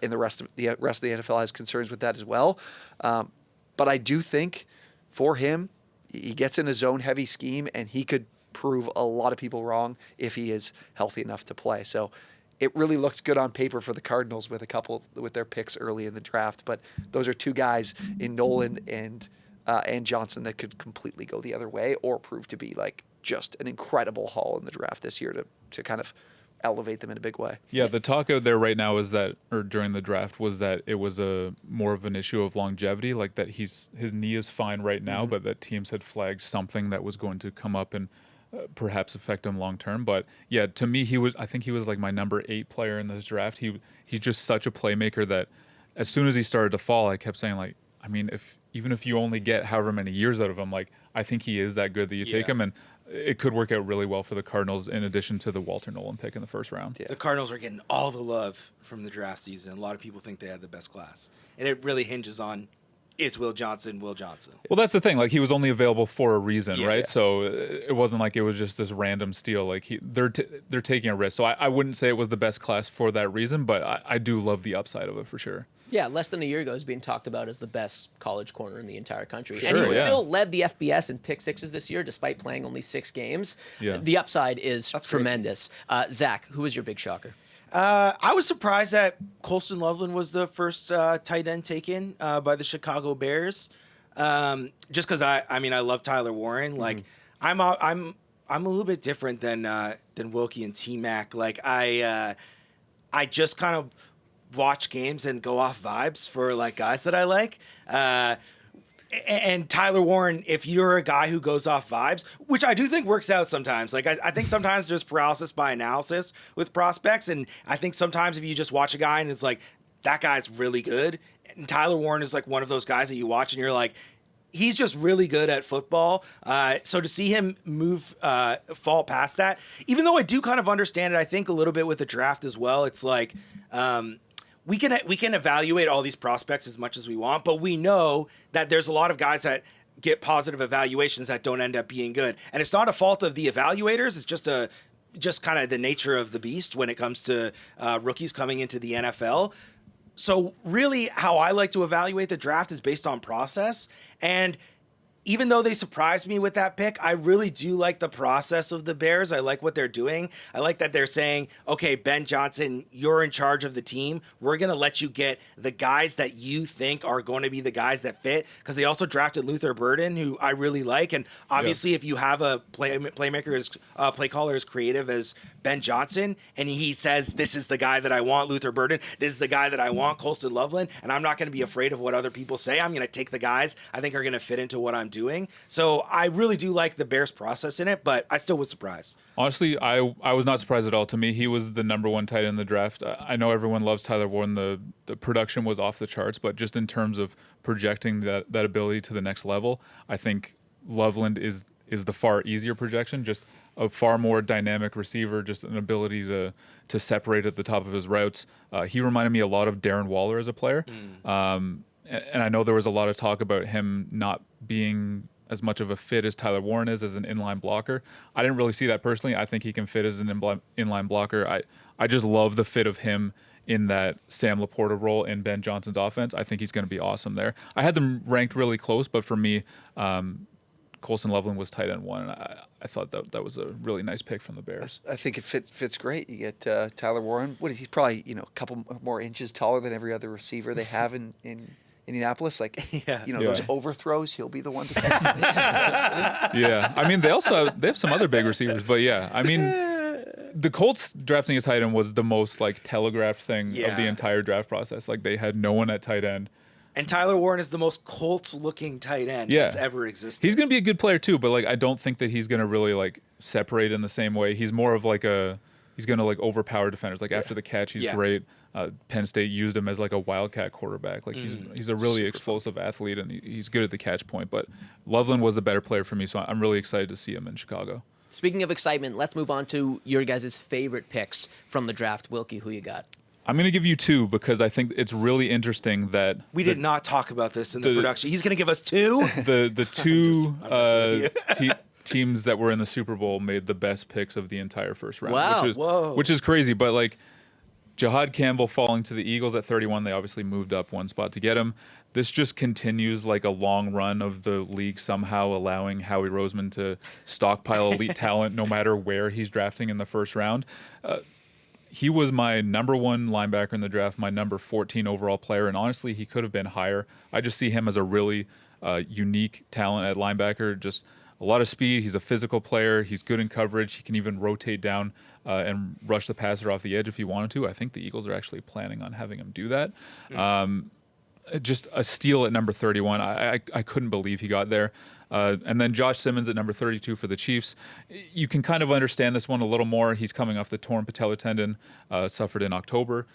in the rest of the NFL has concerns with that as well. But I do think for him, he gets in a zone-heavy scheme, and he could prove a lot of people wrong if he is healthy enough to play. So it really looked good on paper for the Cardinals with their picks early in the draft. But those are two guys in Nolan and Johnson that could completely go the other way or prove to be like just an incredible haul in the draft this year to kind of elevate them in a big way. Yeah, the talk out there right now is that, or during the draft, was that it was a more of an issue of longevity, like that his knee is fine right now, but that teams had flagged something that was going to come up and perhaps affect him long term. But yeah, to me, I think he was like my number 8 player in this draft. He's just such a playmaker that as soon as he started to fall, I kept saying like, I mean, even if you only get however many years out of him, like I think he is that good that you take him, and it could work out really well for the Cardinals in addition to the Walter Nolan pick in the first round. The Cardinals are getting all the love from the draft season. A lot of people think they had the best class. And it really hinges on, is Will Johnson Will Johnson? Well, that's the thing. Like, he was only available for a reason, right? Yeah. So it wasn't like it was just this random steal. Like, they're taking a risk. So I wouldn't say it was the best class for that reason, but I do love the upside of it for sure. Yeah, less than a year ago, he's being talked about as the best college corner in the entire country. Sure, and he yeah. still led the FBS in pick sixes this year, despite playing only 6 games. Yeah. The upside is That's tremendous. Zach, who was your big shocker? I was surprised that Colston Loveland was the first tight end taken by the Chicago Bears. Just because I love Tyler Warren. Like I'm a little bit different than Wilkie and T-Mac. Like I just kind of watch games and go off vibes for like guys that I like. And Tyler Warren, if you're a guy who goes off vibes, which I do think works out sometimes. Like I think sometimes there's paralysis by analysis with prospects, and I think sometimes if you just watch a guy and it's like that guy's really good, and Tyler Warren is like one of those guys that you watch and you're like, he's just really good at football. So to see him fall past that, even though I do kind of understand it, I think a little bit with the draft as well. It's like we can evaluate all these prospects as much as we want, but we know that there's a lot of guys that get positive evaluations that don't end up being good, and it's not a fault of the evaluators. It's just a just kind of the nature of the beast when it comes to rookies coming into the NFL. So really how I like to evaluate the draft is based on process. And even though they surprised me with that pick, I really do like the process of the Bears. I like what they're doing. I like that they're saying, okay, Ben Johnson, you're in charge of the team. We're going to let you get the guys that you think are going to be the guys that fit. Because they also drafted Luther Burden, who I really like. And obviously, if you have a playmaker, play caller as creative as Ben Johnson, and he says, this is the guy that I want, Luther Burden, this is the guy that I want, Colston Loveland, and I'm not going to be afraid of what other people say. I'm going to take the guys I think are going to fit into what I'm doing. So I really do like the Bears process in it, but I still was surprised. Honestly, I was not surprised at all. To me, he was the number one tight end in the draft. I know everyone loves Tyler Warren. The production was off the charts, but just in terms of projecting that ability to the next level, I think Loveland is the far easier projection, just a far more dynamic receiver, just an ability to separate at the top of his routes. He reminded me a lot of Darren Waller as a player. And I know there was a lot of talk about him not being as much of a fit as Tyler Warren is as an inline blocker. I didn't really see that personally. I think he can fit as an inline blocker. I just love the fit of him in that Sam Laporta role in Ben Johnson's offense. I think he's going to be awesome there. I had them ranked really close, but for me, Colston Loveland was tight end one, and I thought that was a really nice pick from the Bears. I think it fits great. You get Tyler Warren. He's probably a couple more inches taller than every other receiver they have in Indianapolis. Those overthrows, he'll be the one to catch. Yeah, I mean they have some other big receivers, but yeah, I mean the Colts drafting a tight end was the most telegraphed thing of the entire draft process. They had no one at tight end. And Tyler Warren is the most Colts-looking tight end that's ever existed. He's going to be a good player too, but I don't think that he's going to really separate in the same way. He's more of he's going to overpower defenders. After the catch, he's great. Penn State used him as a wildcat quarterback. He's a really explosive athlete, and he's good at the catch point. But Loveland was a better player for me, so I'm really excited to see him in Chicago. Speaking of excitement, let's move on to your guys' favorite picks from the draft. Wilkie, who you got? I'm going to give you two because I think it's really interesting that we did not talk about this in the production. He's going to give us two. The two teams that were in the Super Bowl made the best picks of the entire first round. Wow, which is crazy. But Jahad Campbell falling to the Eagles at 31, they obviously moved up one spot to get him. This just continues a long run of the league somehow allowing Howie Roseman to stockpile elite talent no matter where he's drafting in the first round. He was my number one linebacker in the draft, my number 14 overall player, and honestly, he could have been higher. I just see him as a really unique talent at linebacker, just a lot of speed. He's a physical player. He's good in coverage. He can even rotate down and rush the passer off the edge if he wanted to. I think the Eagles are actually planning on having him do that. Just a steal at number 31. I couldn't believe he got there. And then Josh Simmons at number 32 for the Chiefs. You can kind of understand this one a little more. He's coming off the torn patellar tendon, suffered in October,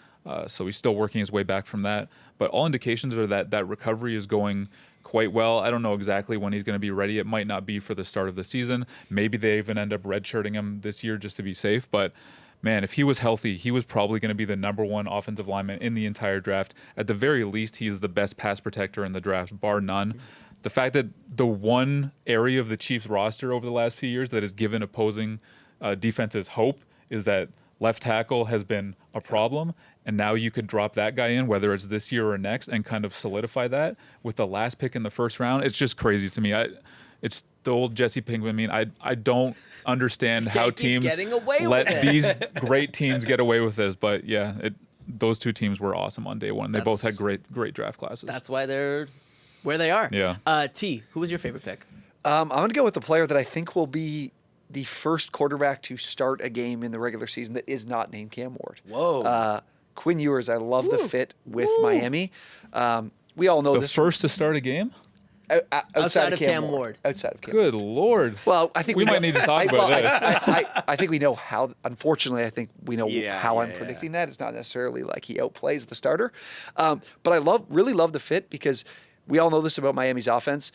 so he's still working his way back from that. But all indications are that recovery is going quite well. I don't know exactly when he's going to be ready. It might not be for the start of the season. Maybe they even end up redshirting him this year just to be safe. But man, if he was healthy, he was probably going to be the number one offensive lineman in the entire draft. At the very least, he's the best pass protector in the draft, bar none. The fact that the one area of the Chiefs roster over the last few years that has given opposing defenses hope is that left tackle has been a problem, and now you could drop that guy in, whether it's this year or next, and kind of solidify that with the last pick in the first round. It's just crazy to me. It's the old Jesse Pinkman meme. I don't understand how teams let these great teams get away with this, but yeah, those two teams were awesome on day one. They both had great draft classes. That's why they're where they are. Yeah. T, who was your favorite pick? I'm going to go with the player that I think will be the first quarterback to start a game in the regular season that is not named Cam Ward. Whoa. Quinn Ewers, I love the fit with Miami. We all know the first to start a game? Outside of Cam Ward. Outside of Cam. Good Lord. Well, I think we might need to talk about this. I think we know how. Unfortunately, I think we know how I'm predicting that. It's not necessarily like he outplays the starter, but I really love the fit because we all know this about Miami's offense.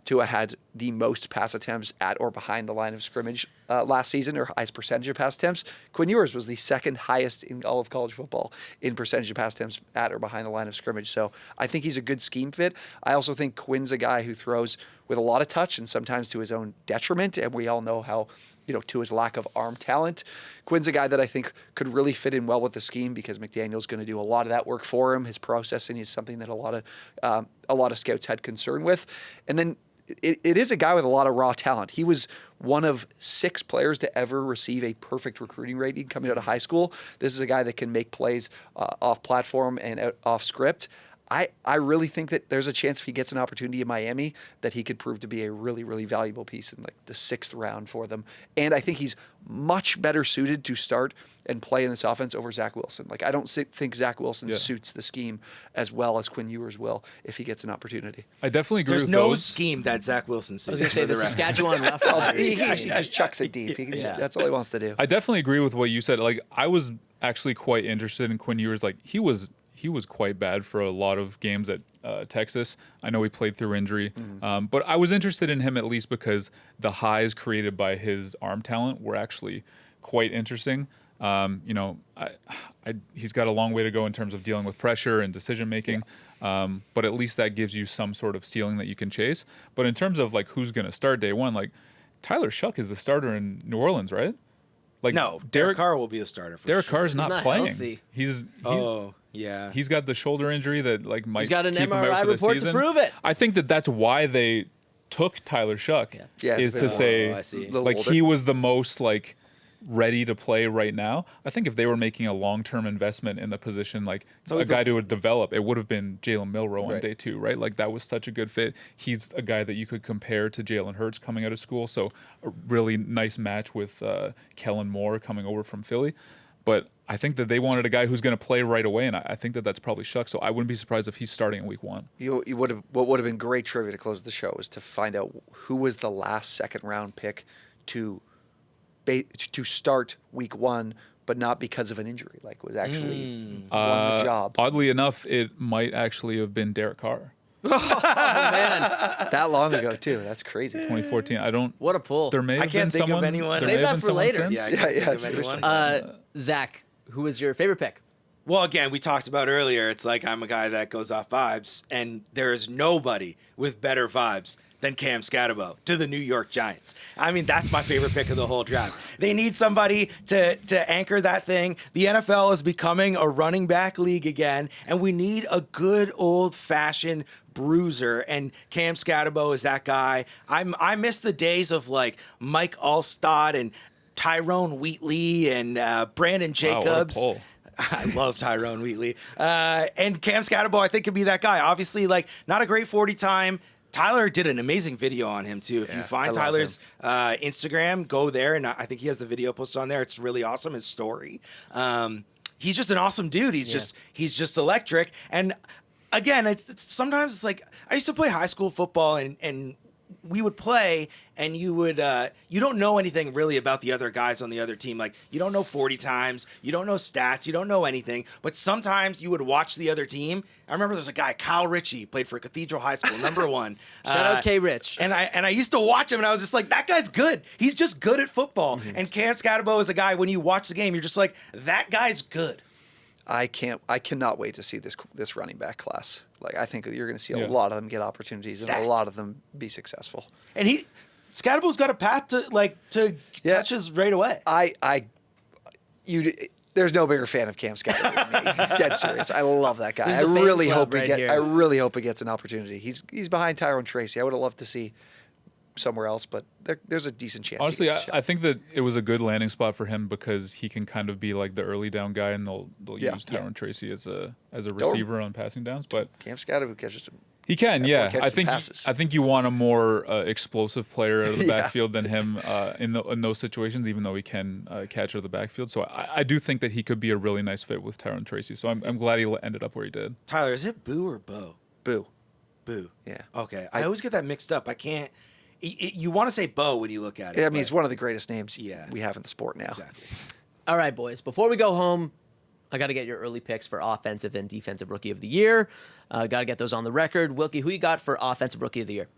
Tua had the most pass attempts at or behind the line of scrimmage last season, or highest percentage of pass attempts. Quinn Ewers was the second highest in all of college football in percentage of pass attempts at or behind the line of scrimmage. So I think he's a good scheme fit. I also think Quinn's a guy who throws with a lot of touch and sometimes to his own detriment. And we all know how, to his lack of arm talent. Quinn's a guy that I think could really fit in well with the scheme because McDaniel's going to do a lot of that work for him. His processing is something that a lot of scouts had concern with. And then it is a guy with a lot of raw talent. He was one of 6 players to ever receive a perfect recruiting rating coming out of high school. This is a guy that can make plays off platform and off script. I really think that there's a chance if he gets an opportunity in Miami that he could prove to be a really, really valuable piece in like the 6th round for them. And I think he's much better suited to start and play in this offense over Zach Wilson. Like I don't think Zach Wilson suits the scheme as well as Quinn Ewers will if he gets an opportunity. I definitely agree There's with no those. scheme that Zach Wilson suits. I was going to say the Saskatchewan Roughriders. He just chucks it deep. That's all he wants to do. I definitely agree with what you said. Like I was actually quite interested in Quinn Ewers. Like he was quite bad for a lot of games at Texas. I know he played through injury, but I was interested in him at least because the highs created by his arm talent were actually quite interesting. He's got a long way to go in terms of dealing with pressure and decision making, but at least that gives you some sort of ceiling that you can chase. But in terms of like who's going to start day one, like Tyler Shuck is the starter in New Orleans, right? Like no, Derek Carr will be the starter for Derek sure. Carr's not playing. Healthy. Yeah. He's got the shoulder injury that like might He's got an keep him out MRI for the report season. to prove it. I think that's why they took Tyler Shuck is to say I see. like he was the most like ready to play right now. I think if they were making a long-term investment in the position, like a guy to develop, it would have been Jalen Milroe on day 2, right? Like that was such a good fit. He's a guy that you could compare to Jalen Hurts coming out of school. So a really nice match with Kellen Moore coming over from Philly. But I think that they wanted a guy who's going to play right away, and I think that that's probably Shuck. So I wouldn't be surprised if he's starting in week 1. What would have been great trivia to close the show is to find out who was the last second-round pick to start week 1, but not because of an injury, like was actually won the job. Oddly enough, it might actually have been Derek Carr. Oh, man. That long ago, too. That's crazy. 2014. I don't. What a pull. There may have I can't been think someone. of anyone. there Save may have that been for someone later. since. Yeah, I can't think of seriously. anyone. Zach, who is your favorite pick? Well, again, we talked about earlier, it's like I'm a guy that goes off vibes, and there is nobody with better vibes than Cam Skattebo to the New York Giants. I mean, that's my favorite pick of the whole draft. They need somebody to anchor that thing. The NFL is becoming a running back league again, and we need a good old-fashioned bruiser, and Cam Skattebo is that guy. I miss the days of like Mike Alstott and Tyrone Wheatley and Brandon Jacobs. Wow, what a pull. I love Tyrone Wheatley. And Cam Skattebo, I think, could be that guy. Obviously, like, not a great 40 time. Tyler did an amazing video on him, too. If you find Tyler's Instagram, go there. And I think he has the video posted on there. It's really awesome, his story. He's just an awesome dude. He's just electric. And again, sometimes it's like, I used to play high school football and we would play and you don't know anything really about the other guys on the other team. Like you don't know 40 times, you don't know stats, you don't know anything, but sometimes you would watch the other team. I remember there's a guy, Kyle Ritchie, played for Cathedral High School, number 1. Shout out K Rich. And I used to watch him and I was just like, that guy's good. He's just good at football. Mm-hmm. And Cam Skattebo is a guy, when you watch the game, you're just like, that guy's good. I cannot wait to see this running back class. Like I think you're going to see a lot of them get opportunities and a lot of them be successful. And Skattebo's got a path to touches right away. There's no bigger fan of Cam Skattebo than me. Dead serious. I love that guy. He's I the fan really club hope right here. I really hope he gets an opportunity. He's behind Tyrone Tracy. I would have loved to see somewhere else, but there's a decent chance. Honestly, I think that it was a good landing spot for him because he can kind of be like the early down guy, and they'll use Tyrone Tracy as a receiver on passing downs. But Cam Skattebo catches some. He can, yeah. I passes. think you want a more explosive player out of the backfield than him in those situations, even though he can catch out of the backfield. So I do think that he could be a really nice fit with Tyrone Tracy. So I'm glad he ended up where he did. Tyler, is it Boo or Bo? Boo. Yeah. Okay. I always get that mixed up. I can't. You want to say Bo when you look at it. I mean, he's one of the greatest names we have in the sport now. Exactly. All right, boys. Before we go home, I got to get your early picks for offensive and defensive rookie of the year. Got to get those on the record. Wilkie, who you got for offensive rookie of the year?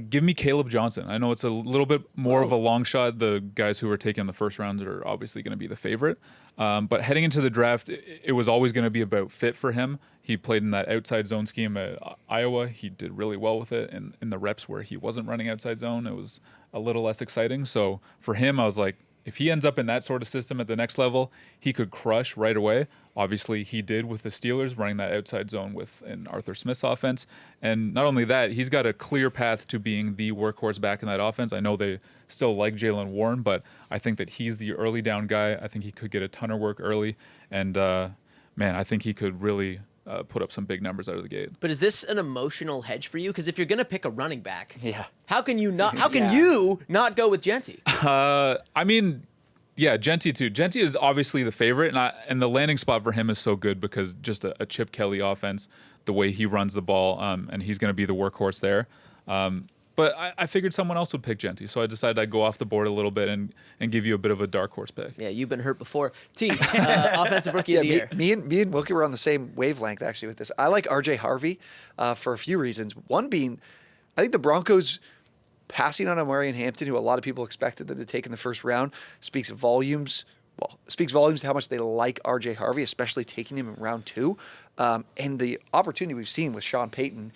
Give me Caleb Johnson. I know it's a little bit more of a long shot. The guys who were taken in the first round are obviously going to be the favorite. But heading into the draft, it was always going to be about fit for him. He played in that outside zone scheme at Iowa. He did really well with it. And in the reps where he wasn't running outside zone, it was a little less exciting. So for him, I was like, if he ends up in that sort of system at the next level, he could crush right away. Obviously, he did with the Steelers, running that outside zone in Arthur Smith's offense. And not only that, he's got a clear path to being the workhorse back in that offense. I know they still like Jalen Warren, but I think that he's the early down guy. I think he could get a ton of work early. And, man, I think he could really put up some big numbers out of the gate. But is this an emotional hedge for you? Because if you're going to pick a running back, Yeah. how can you not? How can you not go with Genty? I mean, yeah, Genty too. Genty is obviously the favorite, and the landing spot for him is so good because just a Chip Kelly offense, the way he runs the ball, and he's going to be the workhorse there. But I figured someone else would pick Genty, so I decided I'd go off the board a little bit and give you a bit of a dark horse pick. Yeah, you've been hurt before. T, offensive rookie of the year. Me and Wilkie were on the same wavelength actually with this. I like R.J. Harvey for a few reasons. One being, I think the Broncos passing on Amarian Hampton, who a lot of people expected them to take in the first round, speaks volumes to how much they like R.J. Harvey, especially taking him in round 2. And the opportunity we've seen with Sean Payton,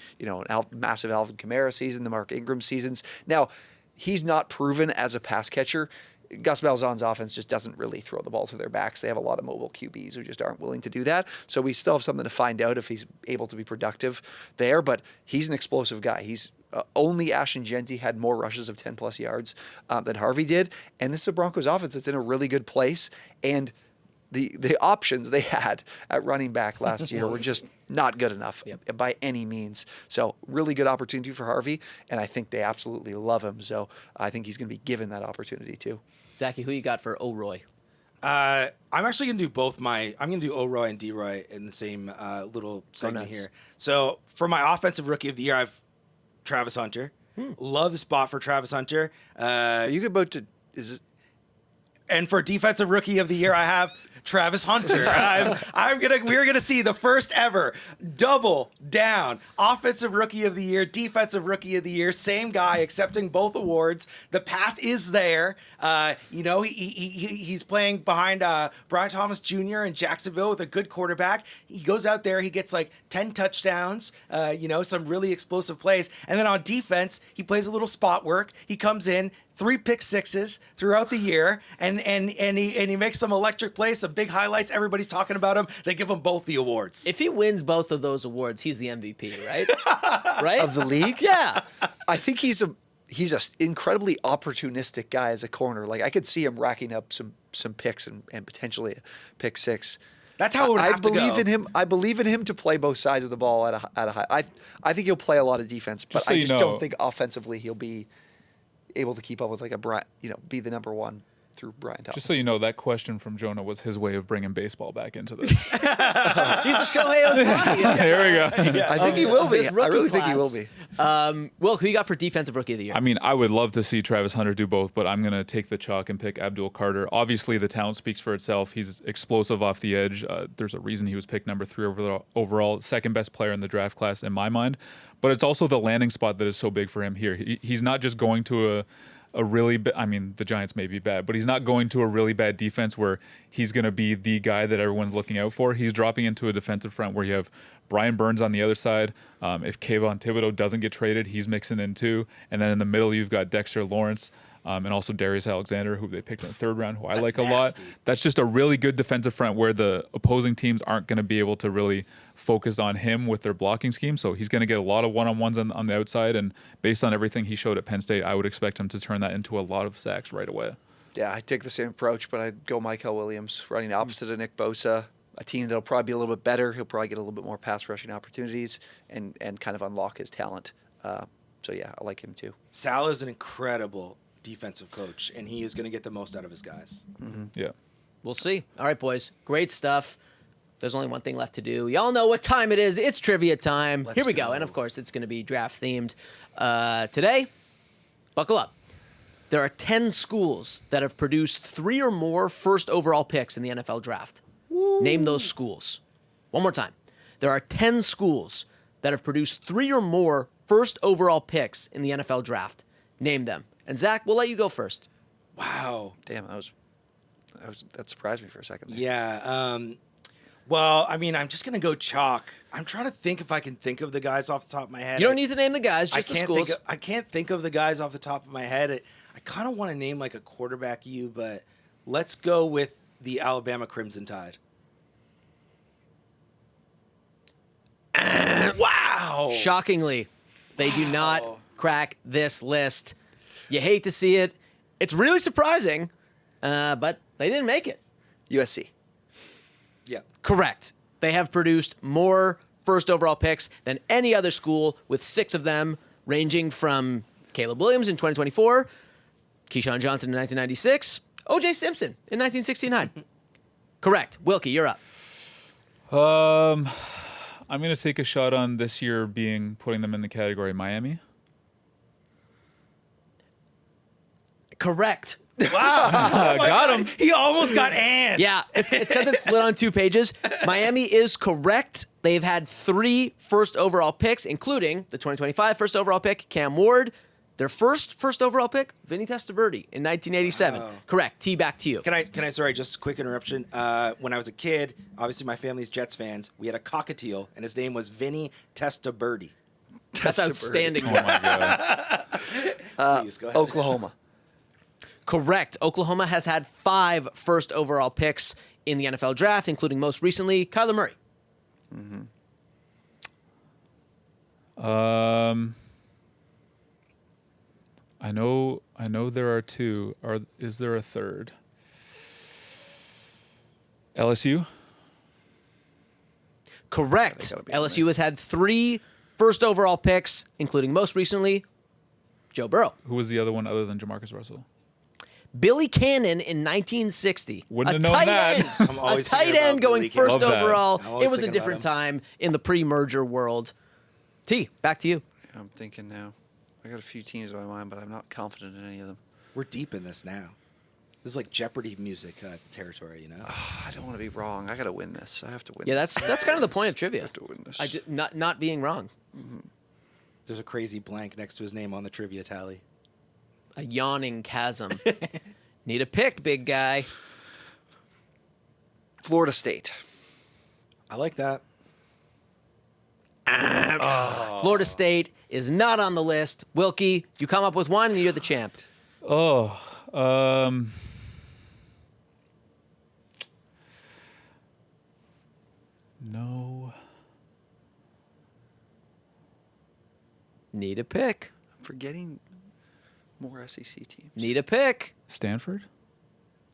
massive Alvin Kamara season, the Mark Ingram seasons. Now, he's not proven as a pass catcher. Gus Malzahn's offense just doesn't really throw the ball to their backs. They have a lot of mobile QBs who just aren't willing to do that. So we still have something to find out if he's able to be productive there. But he's an explosive guy. He's only Ashton Genty had more rushes of 10-plus yards than Harvey did. And this is a Broncos offense that's in a really good place. And the options they had at running back last year were just not good enough by any means. So really good opportunity for Harvey, and I think they absolutely love him. So I think he's going to be given that opportunity too. Zachy, who you got for OROY? I'm actually going to do both I'm going to do OROY and DROY in the same little segment here. So for my offensive rookie of the year, I have Travis Hunter. Love the spot for Travis Hunter. Are you about to... And for defensive rookie of the year, I have Travis Hunter. We're gonna see the first ever double down offensive rookie of the year, defensive rookie of the year, same guy accepting both awards. The path is there. He's playing behind Brian Thomas Jr. in Jacksonville with a good quarterback. He goes out there, he gets like 10 touchdowns, some really explosive plays. And then on defense, he plays a little spot work. He comes in, 3 pick sixes throughout the year, and he makes some electric plays, some big highlights. Everybody's talking about him. They give him both the awards. If he wins both of those awards, he's the MVP, right? Right? Of the league? Yeah. I think he's a incredibly opportunistic guy as a corner. Like I could see him racking up some picks and potentially a pick 6. That's how it would have to go. I believe in him to play both sides of the ball at a high. I think he'll play a lot of defense, but I just don't think offensively he'll be able to keep up with be the number 1 through Brian Thomas. Just so you know, that question from Jonah was his way of bringing baseball back into this. He's the Shohei Ohtani. There we go. I think he will be. I really think he will be. Will, who you got for defensive rookie of the year? I mean, I would love to see Travis Hunter do both, but I'm going to take the chalk and pick Abdul Carter. Obviously, the talent speaks for itself. He's explosive off the edge. There's a reason he was picked number 3 overall, second best player in the draft class in my mind. But it's also the landing spot that is so big for him here. He's not just going to a really the Giants may be bad, but he's not going to a really bad defense where he's going to be the guy that everyone's looking out for. He's dropping into a defensive front where you have Brian Burns on the other side. If Kayvon Thibodeau doesn't get traded, he's mixing in too. And then in the middle, you've got Dexter Lawrence and also Darius Alexander, who they picked in the 3rd round, who I like a lot. That's just a really good defensive front where the opposing teams aren't going to be able to really focus on him with their blocking scheme. So he's going to get a lot of one-on-ones on the outside. And based on everything he showed at Penn State, I would expect him to turn that into a lot of sacks right away. Yeah, I take the same approach, but I'd go Michael Williams, running opposite of Nick Bosa. A team that'll probably be a little bit better. He'll probably get a little bit more pass rushing opportunities and kind of unlock his talent. So yeah, I like him too. Sal is an incredible defensive coach, and he is going to get the most out of his guys. Mm-hmm. Yeah. We'll see. All right, boys. Great stuff. There's only one thing left to do. Y'all know what time it is. It's trivia time. Here we go. And, of course, it's going to be draft-themed. Today, buckle up. There are 10 schools that have produced 3 or more first overall picks in the NFL draft. Woo. Name those schools. One more time. There are 10 schools that have produced 3 or more first overall picks in the NFL draft. Name them. And Zach, we'll let you go first. Wow. Damn, that surprised me for a second there. Yeah. Well, I mean, I'm just going to go chalk. I'm trying to think if I can think of the guys off the top of my head. You don't need to name the guys, just the schools. I can't think of the guys off the top of my head. I kind of want to name like a quarterback but let's go with the Alabama Crimson Tide. Wow. Shockingly, they do not crack this list. You hate to see it. It's really surprising, but they didn't make it. USC. Yeah. Correct. They have produced more first overall picks than any other school, with 6 of them ranging from Caleb Williams in 2024, Keyshawn Johnson in 1996, O.J. Simpson in 1969. Correct. Wilkie, you're up. I'm going to take a shot on this year putting them in the category Miami. Correct. Wow. Got him. He almost got Ann. Yeah, it's because it's split on 2 pages. Miami is correct. They've had 3 first overall picks, including the 2025 first overall pick, Cam Ward. Their first overall pick, Vinny Testaverde in 1987. Wow. Correct. T, back to you. Can I, sorry, just a quick interruption. When I was a kid, obviously my family's Jets fans, we had a cockatiel, and his name was Vinny Testaverde. That's outstanding. Oh, my God. Please, go ahead. Oklahoma. Correct. Oklahoma has had 5 first overall picks in the NFL draft, including most recently Kyler Murray. I know there are 2. Is there a third? LSU? Correct. gotta be on LSU has had 3 first overall picks, including most recently Joe Burrow. Who was the other one other than Jamarcus Russell? Billy Cannon in 1960. Wouldn't have known that. End. I'm A always tight thinking about end going Billy first Cannon. Love that. overall. I'm always It was a thinking different about time in the pre-merger world. T, back to you. I'm thinking now. I got a few teams in my mind, but I'm not confident in any of them. We're deep in this now. This is like Jeopardy music territory, you know? I don't want to be wrong. I got to win this. I have to win. Yeah, this. that's kind of the point of trivia. I have to win this. Not being wrong. There's a crazy blank next to his name on the trivia tally. A yawning chasm. Need a pick, big guy. Florida State. I like that. Florida State is not on the list. Wilkie, you come up with one and you're the champ. Oh, no. Need a pick. I'm forgetting more SEC teams. Need a pick. Stanford?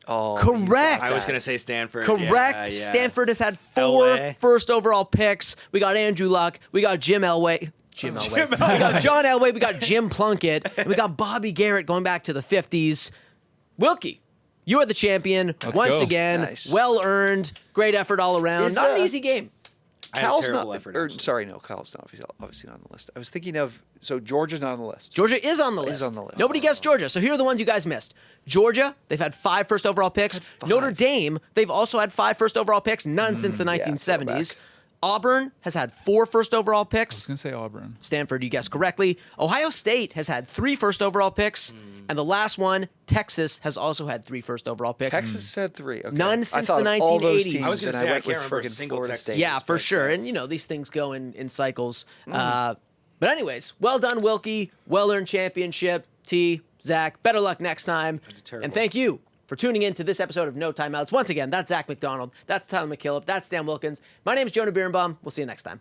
Oh, Correct. I was going to say Stanford. Correct. Yeah. Stanford has had 4 LA. first overall picks. We got Andrew Luck. We got Jim Elway. We got John Elway. We got Jim Plunkett. And we got Bobby Garrett going back to the 50s. Wilkie, you are the champion once go. again. Nice. Well earned. Great effort all around. Is, Not an easy game. I had a Cal's terrible not. effort, Or, actually. sorry, no, Cal's not obviously not on the list. I was thinking of Georgia's not on the list. Georgia is on the list. Is on the list. Nobody guessed Georgia. So here are the ones you guys missed. Georgia, they've had 5 first overall picks. 5. Notre Dame, they've also had 5 first overall picks, none since the yeah, 1970s. throwback. Auburn has had 4 first overall I was picks. going to say Auburn. Stanford, you guessed correctly. Ohio State has had 3 first overall picks. And the last one, Texas, has also had 3 first overall picks. Texas said 3. Okay. None I since thought the of all those 1980s. teams, I was gonna and say, I went with can't remember a friggin' single Florida Texas State. team. Yeah, for but, sure. And, these things go in cycles. But anyways, well done, Wilkie. Well-earned championship. T, Zach, better luck next time. terrible. And thank you for tuning in to this episode of No Timeouts. Once again, that's Zak McDonald. That's Tyler MacKillop. That's Dan Wilkins. My name is Jonah Birenbaum. We'll see you next time.